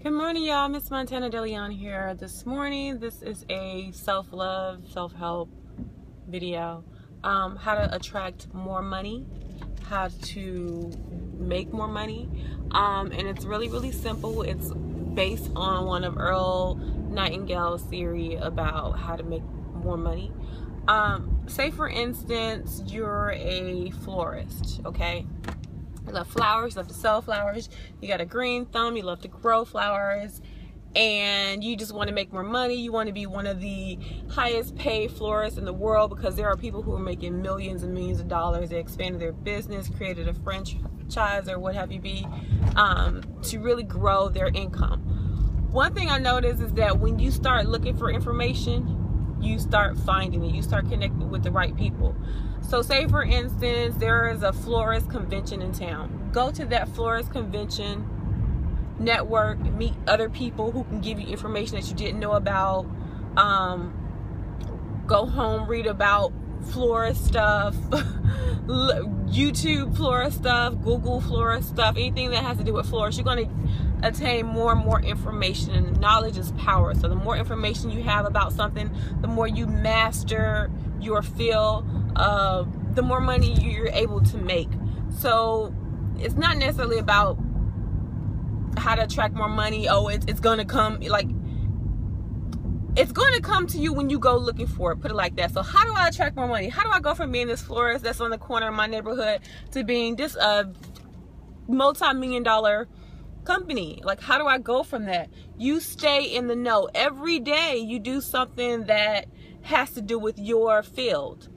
Good morning, y'all. Miss Montana DeLeon here. This morning, this is a self-love, self-help video. How to attract more money, how to make more money. And it's really, really simple. It's based on one of Earl Nightingale's theory about how to make more money. Say, for instance, you're a florist, okay? You love flowers, you love to sell flowers, you got a green thumb, you love to grow flowers, and you just want to make more money. You want to be one of the highest paid florists in the world because there are people who are making millions and millions of dollars. They expanded their business, created a franchise or what have you be, to really grow their income. One thing I noticed is that when you start looking for information, you start finding it. You start connecting with the right people. So say, for instance, there is a florist convention in town. Go to that florist convention, network, meet other people who can give you information that you didn't know about. Go home, read about florist stuff, YouTube florist stuff, Google florist stuff, anything that has to do with florists. You're going to attain more and more information, and knowledge is power. So the more information you have about something, the more you master your field, the more money you're able to make. So it's not necessarily about how to attract more money. Oh, it's gonna come, like, it's going to come to you when you go looking for it, put it like that. So how do I attract more money? How do I go from being this florist that's on the corner of my neighborhood to being this multi-million-dollar company? Like, how do I go from that? You stay in the know. Every day you do something that has to do with your field.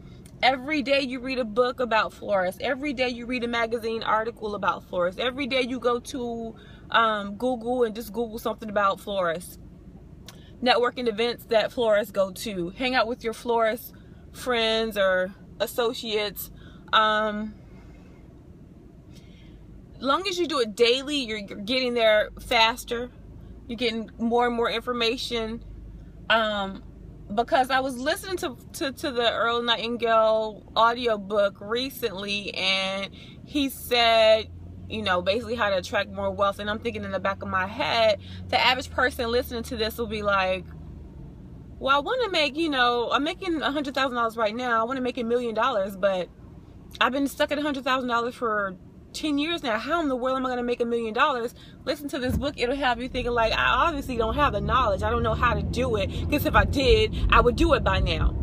Every day you read a book about florists. Every day you read a magazine article about florists. Every day you go to Google and just Google something about florists. Networking events that florists go to. Hang out with your florist friends or associates. Long as you do it daily, you're getting there faster. You're getting more and more information. Because I was listening to the Earl Nightingale audiobook recently, and he said, you know, basically how to attract more wealth. And I'm thinking in the back of my head, the average person listening to this will be like, well, I want to make, you know, I'm making $100,000 right now. I want to make $1 million, but I've been stuck at $100,000 for 10 years now. How in the world am I going to make $1 million? Listen to this book. It'll have you thinking, like, I obviously don't have the knowledge. I don't know how to do it, because if I did, I would do it by now.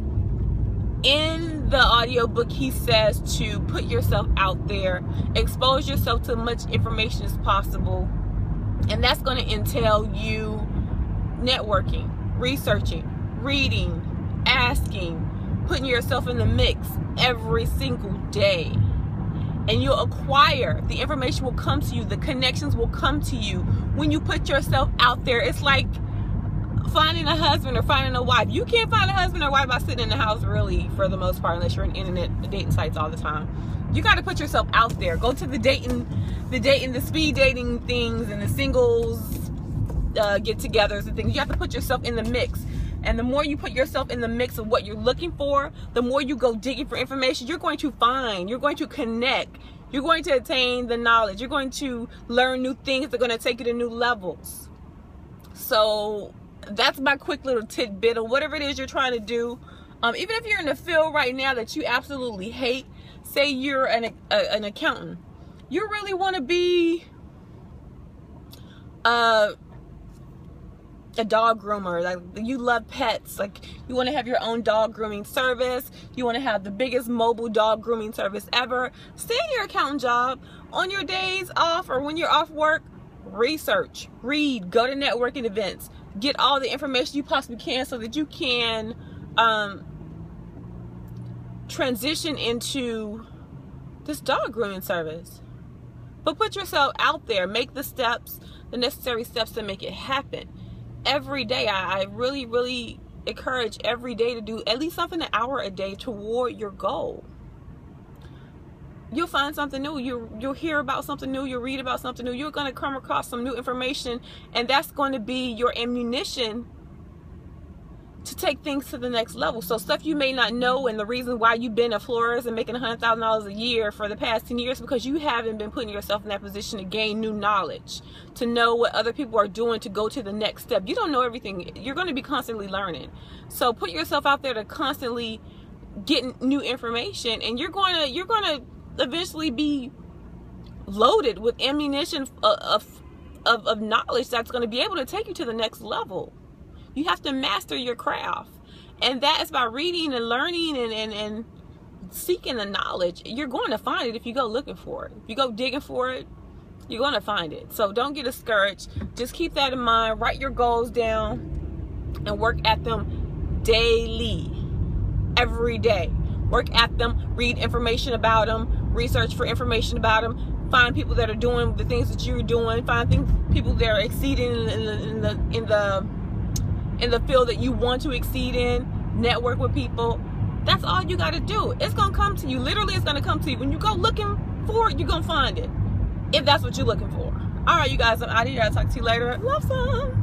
In the audiobook, he says to put yourself out there, expose yourself to as much information as possible, and that's going to entail you networking, researching, reading, asking, putting yourself in the mix every single day. And you'll acquire, the information will come to you, the connections will come to you when you put yourself out there. It's like finding a husband or finding a wife. You can't find a husband or wife by sitting in the house, really, for the most part, unless you're on internet dating sites all the time. You got to put yourself out there. Go to the speed dating things and the singles get-togethers and things. You have to put yourself in the mix. And the more you put yourself in the mix of what you're looking for, the more you go digging for information, you're going to find, you're going to connect, you're going to attain the knowledge, you're going to learn new things that are going to take you to new levels. So that's my quick little tidbit of whatever it is you're trying to do. Even if you're in a field right now that you absolutely hate, say you're an accountant, you really want to be a dog groomer, like you love pets, like you want to have your own dog grooming service, you want to have the biggest mobile dog grooming service ever. Stay in your accountant job. On your days off or when you're off work, research, read, go to networking events, get all the information you possibly can so that you can transition into this dog grooming service. But put yourself out there, make the steps, the necessary steps to make it happen. Every day, I really, really encourage every day to do at least something an hour a day toward your goal. You'll find something new. You'll hear about something new. You'll read about something new. You're going to come across some new information, and that's going to be your ammunition to take things to the next level. So stuff you may not know, and the reason why you've been a florist and making $100,000 a year for the past 10 years, because you haven't been putting yourself in that position to gain new knowledge, to know what other people are doing, to go to the next step. You don't know everything. You're going to be constantly learning. So put yourself out there to constantly get new information, and you're going to eventually be loaded with ammunition of knowledge that's going to be able to take you to the next level. You have to master your craft, and that is by reading and learning and seeking the knowledge. You're going to find it if you go looking for it. If you go digging for it, you're going to find it. So don't get discouraged. Just keep that in mind. Write your goals down and work at them daily, every day. Work at them, read information about them, research for information about them, find people that are doing the things that you're doing, find people that are exceeding in the field that you want to exceed in, network with people. That's all you got to do. It's going to come to you. Literally, it's going to come to you. When you go looking for it, you're going to find it, if that's what you're looking for. All right, you guys, I'm out of here. I'll talk to you later. Love some.